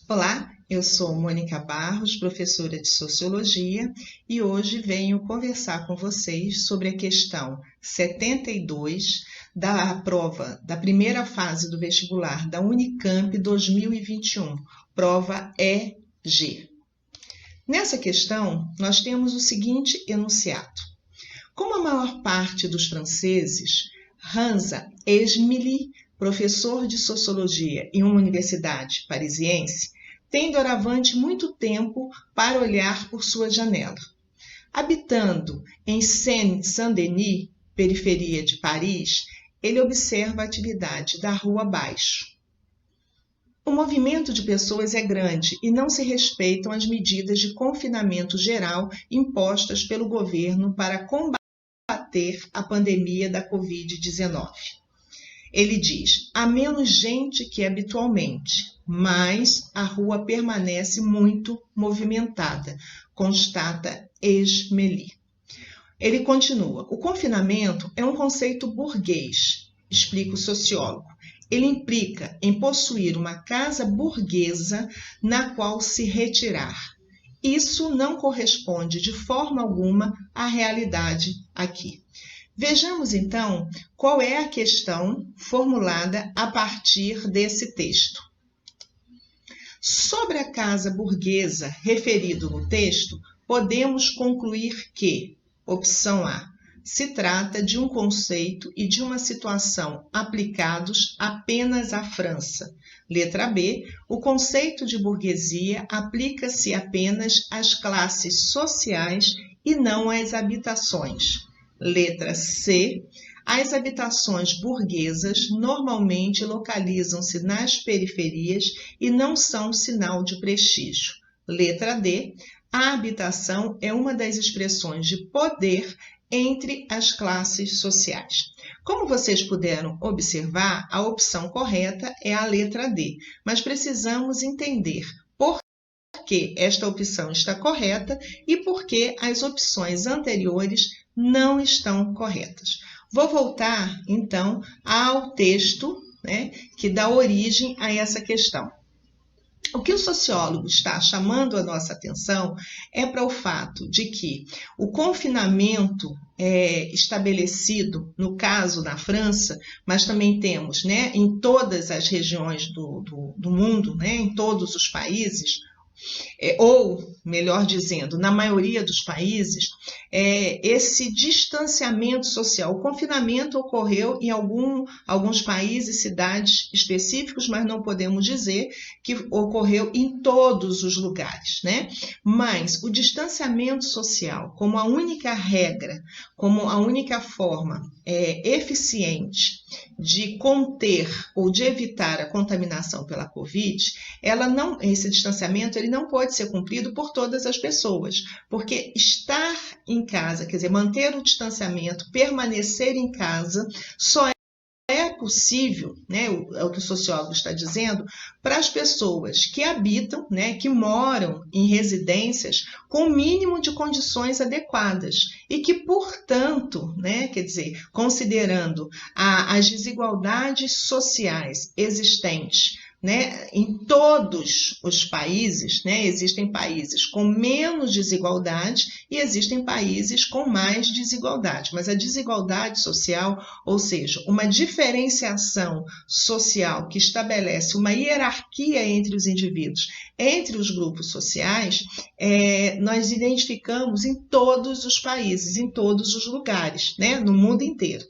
Olá, eu sou Mônica Barros, professora de Sociologia, e hoje venho conversar com vocês sobre a questão 72 da prova da primeira fase do vestibular da Unicamp 2021, prova EG. Nessa questão, nós temos o seguinte enunciado. Como a maior parte dos franceses, Hansa Esmili, professor de Sociologia em uma universidade parisiense, tem doravante muito tempo para olhar por sua janela. Habitando em Seine-Saint-Denis, periferia de Paris, ele observa a atividade da rua abaixo. O movimento de pessoas é grande e não se respeitam as medidas de confinamento geral impostas pelo governo para combater a pandemia da Covid-19. Ele diz, há menos gente que habitualmente, mas a rua permanece muito movimentada, constata Esmeli. Ele continua, o confinamento é um conceito burguês, explica o sociólogo. Ele implica em possuir uma casa burguesa na qual se retirar. Isso não corresponde de forma alguma à realidade aqui. Vejamos, então, qual é a questão formulada a partir desse texto. Sobre a casa burguesa referido no texto, podemos concluir que, opção A, se trata de um conceito e de uma situação aplicados apenas à França. Letra B, o conceito de burguesia aplica-se apenas às classes sociais e não às habitações. Letra C, as habitações burguesas normalmente localizam-se nas periferias e não são sinal de prestígio. Letra D, a habitação é uma das expressões de poder entre as classes sociais. Como vocês puderam observar, a opção correta é a letra D, mas precisamos entender por que esta opção está correta e por que as opções anteriores não estão corretas. Vou voltar, então, ao texto, que dá origem a essa questão. O que o sociólogo está chamando a nossa atenção é para o fato de que o confinamento estabelecido, no caso na França, mas também temos em todas as regiões do mundo, em todos os países, ou, melhor dizendo, na maioria dos países, esse distanciamento social. O confinamento ocorreu em alguns países, cidades específicos, mas não podemos dizer que ocorreu em todos os lugares, Mas o distanciamento social, como a única regra, como a única forma eficiente de conter ou de evitar a contaminação pela Covid, esse distanciamento ele não pode ser cumprido por todas as pessoas, porque estar em casa, quer dizer, manter o distanciamento, permanecer em casa, só é possível, é o que o sociólogo está dizendo, para as pessoas que habitam, que moram em residências com o mínimo de condições adequadas e que, portanto, quer dizer, considerando as desigualdades sociais existentes, em todos os países, existem países com menos desigualdade e existem países com mais desigualdade, mas a desigualdade social, ou seja, uma diferenciação social que estabelece uma hierarquia entre os indivíduos, entre os grupos sociais, nós identificamos em todos os países, em todos os lugares, no mundo inteiro.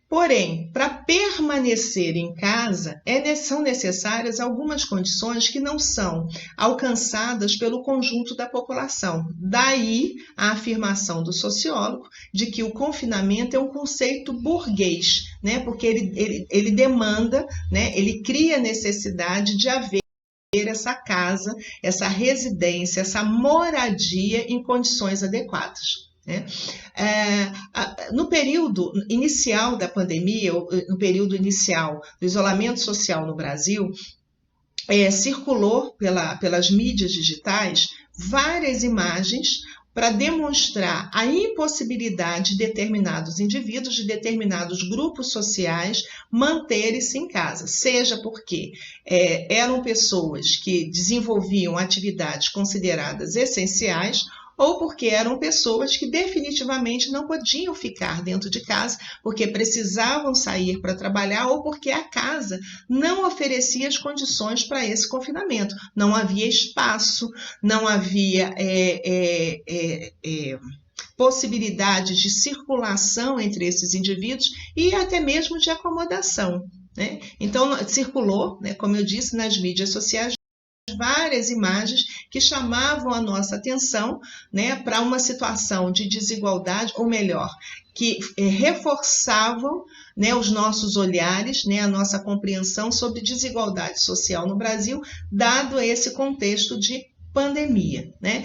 Porém, para permanecer em casa, são necessárias algumas condições que não são alcançadas pelo conjunto da população. Daí a afirmação do sociólogo de que o confinamento é um conceito burguês, porque ele demanda, ele cria a necessidade de haver essa casa, essa residência, essa moradia em condições adequadas. No período inicial da pandemia, no período inicial do isolamento social no Brasil, circulou pelas mídias digitais várias imagens para demonstrar a impossibilidade de determinados indivíduos, de determinados grupos sociais, manterem-se em casa, seja porque eram pessoas que desenvolviam atividades consideradas essenciais, ou porque eram pessoas que definitivamente não podiam ficar dentro de casa, porque precisavam sair para trabalhar, ou porque a casa não oferecia as condições para esse confinamento. Não havia espaço, não havia possibilidades de circulação entre esses indivíduos e até mesmo de acomodação, né? Então, circulou, né, como eu disse, nas mídias sociais, várias imagens que chamavam a nossa atenção, né, para uma situação de desigualdade, ou melhor, que reforçavam, né, os nossos olhares, né, a nossa compreensão sobre desigualdade social no Brasil, dado esse contexto de pandemia, né?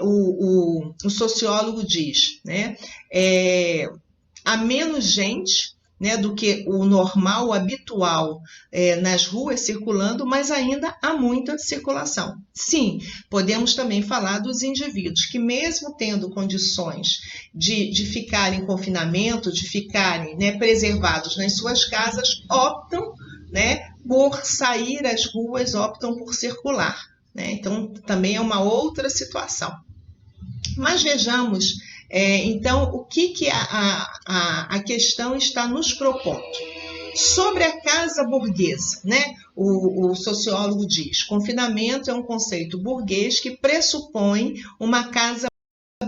O sociólogo diz, né, há menos gente, né, do que o normal, o habitual nas ruas circulando, mas ainda há muita circulação. Sim, podemos também falar dos indivíduos que, mesmo tendo condições de ficar em confinamento, de ficarem, né, preservados nas suas casas, optam, né, por sair às ruas, optam por circular, né? Então, também é uma outra situação. Mas vejamos, então, o que a questão está nos propondo? Sobre a casa burguesa, né? O sociólogo diz: confinamento é um conceito burguês que pressupõe uma casa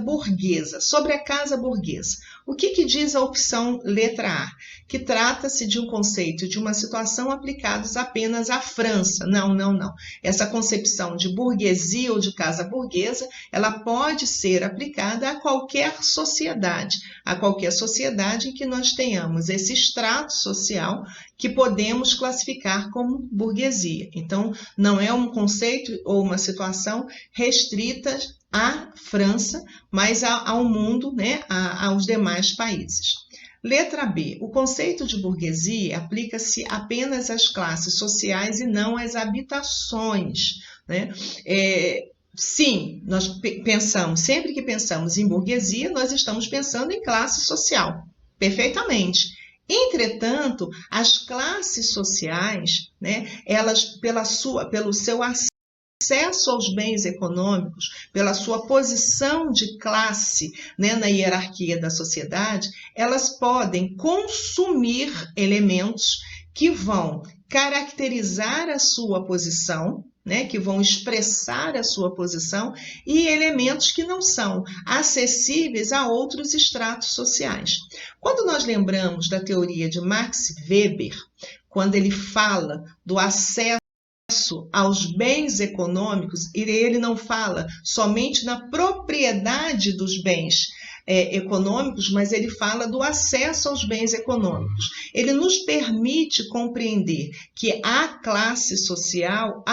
burguesa. Sobre a casa burguesa, o que diz a opção letra A? Que trata-se de um conceito, de uma situação aplicados apenas à França. Não. Essa concepção de burguesia ou de casa burguesa, ela pode ser aplicada a qualquer sociedade em que nós tenhamos esse extrato social que podemos classificar como burguesia. Então, não é um conceito ou uma situação restrita à França, mas ao mundo, né, aos demais países. Letra B. O conceito de burguesia aplica-se apenas às classes sociais e não às habitações, né? Sim, nós pensamos, sempre que pensamos em burguesia, nós estamos pensando em classe social, perfeitamente. Entretanto, as classes sociais, né, elas, pelo seu acesso aos bens econômicos, pela sua posição de classe, né, na hierarquia da sociedade, elas podem consumir elementos que vão caracterizar a sua posição, né, que vão expressar a sua posição, e elementos que não são acessíveis a outros estratos sociais. Quando nós lembramos da teoria de Max Weber, quando ele fala do acesso aos bens econômicos, e ele não fala somente na propriedade dos bens econômicos, mas ele fala do acesso aos bens econômicos. Ele nos permite compreender que a classe social,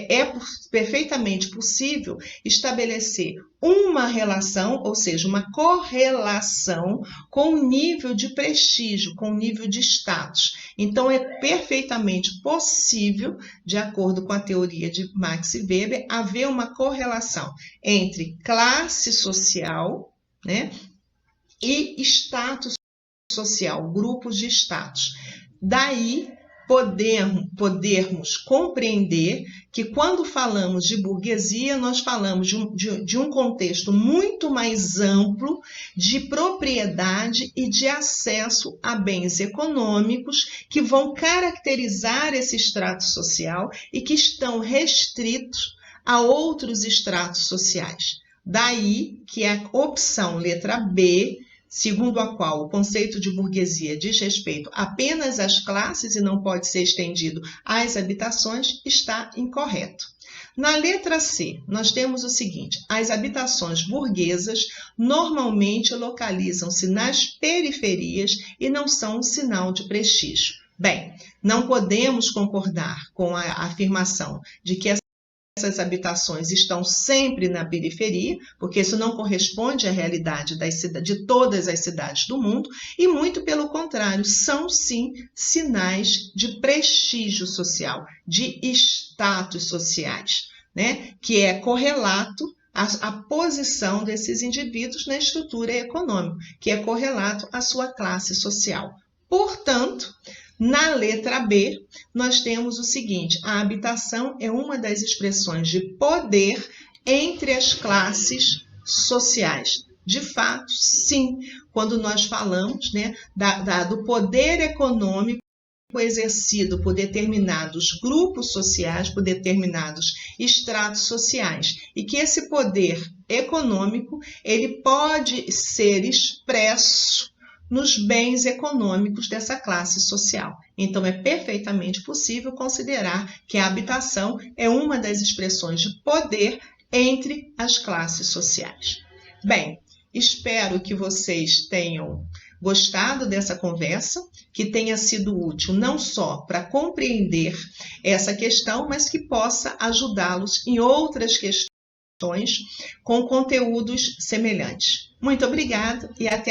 é perfeitamente possível estabelecer uma relação, ou seja, uma correlação com o nível de prestígio, com o nível de status. Então, é perfeitamente possível, de acordo com a teoria de Max Weber, haver uma correlação entre classe social, né, e status social, grupos de status. Daí, podermos compreender que quando falamos de burguesia, nós falamos de um contexto muito mais amplo de propriedade e de acesso a bens econômicos que vão caracterizar esse extrato social e que estão restritos a outros estratos sociais. Daí que a opção letra B, segundo a qual o conceito de burguesia diz respeito apenas às classes e não pode ser estendido às habitações, está incorreto. Na letra C, nós temos o seguinte: as habitações burguesas normalmente localizam-se nas periferias e não são um sinal de prestígio. Bem, não podemos concordar com a afirmação de que essas habitações estão sempre na periferia, porque isso não corresponde à realidade de todas as cidades do mundo, e muito pelo contrário, são sim sinais de prestígio social, de status sociais, né? Que é correlato, a posição desses indivíduos na estrutura econômica, que é correlato à sua classe social. Portanto, na letra B, nós temos o seguinte: a habitação é uma das expressões de poder entre as classes sociais. De fato, sim, quando nós falamos, né, do poder econômico exercido por determinados grupos sociais, por determinados estratos sociais, e que esse poder econômico ele pode ser expresso nos bens econômicos dessa classe social. Então, é perfeitamente possível considerar que a habitação é uma das expressões de poder entre as classes sociais. Bem, espero que vocês tenham gostado dessa conversa, que tenha sido útil não só para compreender essa questão, mas que possa ajudá-los em outras questões com conteúdos semelhantes. Muito obrigada e até a